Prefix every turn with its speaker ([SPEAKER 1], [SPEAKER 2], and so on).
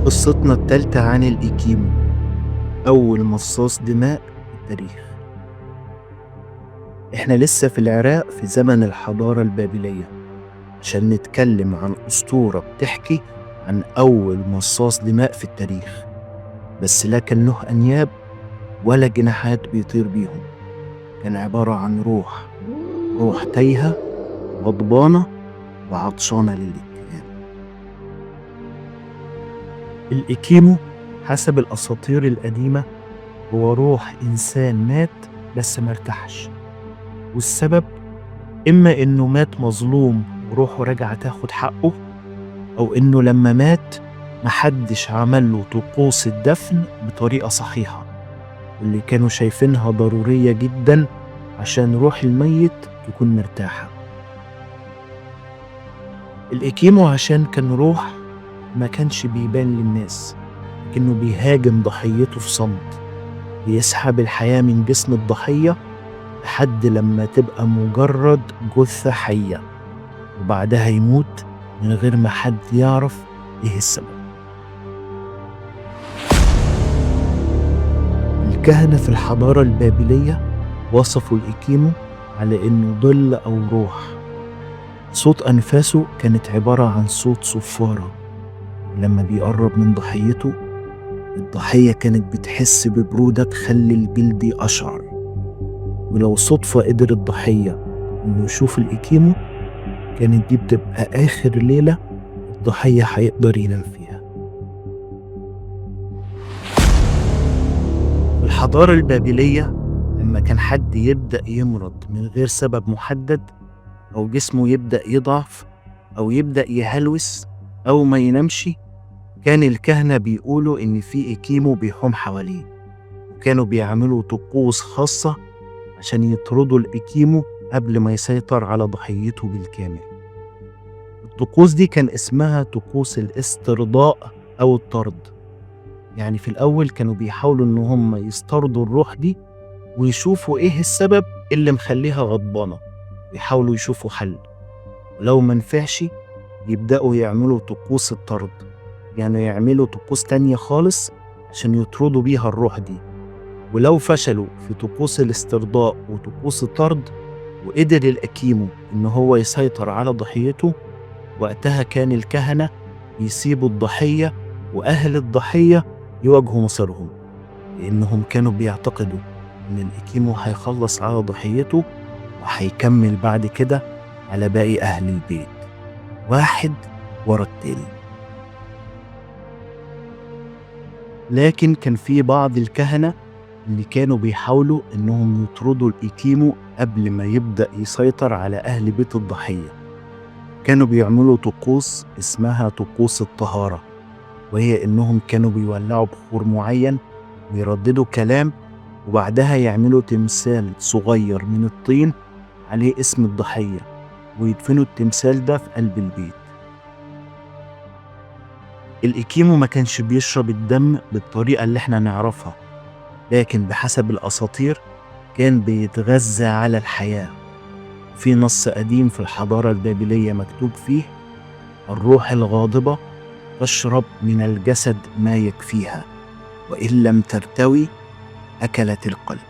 [SPEAKER 1] قصتنا التالتة عن الإيكيمو، أول مصاص دماء في التاريخ. إحنا لسه في العراق في زمن الحضارة البابلية عشان نتكلم عن أسطورة بتحكي عن أول مصاص دماء في التاريخ، بس لا كان له أنياب ولا جناحات بيطير بيهم. كان عبارة عن روح تايهة غضبانة وعطشانة للانتقام. الإيكيمو حسب الأساطير القديمة هو روح إنسان مات بس مرتاحش، والسبب إما إنه مات مظلوم وروحه راجعة تاخد حقه، أو إنه لما مات محدش عمله طقوس الدفن بطريقة صحيحة اللي كانوا شايفينها ضرورية جدا عشان روح الميت تكون مرتاحة. الإيكيمو عشان كان روح ما كانش بيبان للناس، لكنه بيهاجم ضحيته في صمت، بيسحب الحياة من جسم الضحية لحد لما تبقى مجرد جثة حية، وبعدها يموت من غير ما حد يعرف ايه السبب. الكهنة في الحضارة البابلية وصفوا الإيكيمو على إنه ظل أو روح. صوت أنفاسه كانت عبارة عن صوت صفارة، لما بيقرب من ضحيته الضحية كانت بتحس ببرودة تخلي الجلد يقشعر، ولو صدفة قدر الضحية إنه يشوف الإيكيمو كانت دي بتبقى آخر ليلة الضحية هيقدر ينام فيها. في الحضارة البابلية لما كان حد يبدأ يمرض من غير سبب محدد، أو جسمه يبدأ يضعف أو يبدأ يهلوس أو ما ينامش، كان الكهنة بيقولوا إن في إيكيمو بيحوم حواليه، وكانوا بيعملوا طقوس خاصة عشان يطردوا الإيكيمو قبل ما يسيطر على ضحيته بالكامل. الطقوس دي كان اسمها طقوس الاسترضاء أو الطرد. يعني في الأول كانوا بيحاولوا إن هم يسترضوا الروح دي ويشوفوا إيه السبب اللي مخليها غضبانة، ويحاولوا يشوفوا حل، ولو منفعش يبدأوا يعملوا طقوس الطرد، يعني يعملوا طقوس تانية خالص عشان يطردوا بيها الروح دي. ولو فشلوا في طقوس الاسترضاء وطقوس الطرد وقدر الإيكيمو إن هو يسيطر على ضحيته، وقتها كان الكهنة يسيبوا الضحية وأهل الضحية يواجهوا مصيرهم، لأنهم كانوا بيعتقدوا إن الإيكيمو هيخلص على ضحيته وهيكمل بعد كده على باقي أهل البيت واحد ورا التاني. لكن كان في بعض الكهنة اللي كانوا بيحاولوا إنهم يطردوا الإيكيمو قبل ما يبدأ يسيطر على أهل بيت الضحية. كانوا بيعملوا طقوس اسمها طقوس الطهارة، وهي إنهم كانوا بيولعوا بخور معين ويرددوا كلام، وبعدها يعملوا تمثال صغير من الطين عليه اسم الضحية ويدفنوا التمثال ده في قلب البيت. الإيكيمو ما كانش بيشرب الدم بالطريقة اللي احنا نعرفها، لكن بحسب الأساطير كان بيتغذى على الحياة. في نص قديم في الحضارة البابلية مكتوب فيه: الروح الغاضبة تشرب من الجسد ما يكفيها، وإن لم ترتوي أكلت القلب.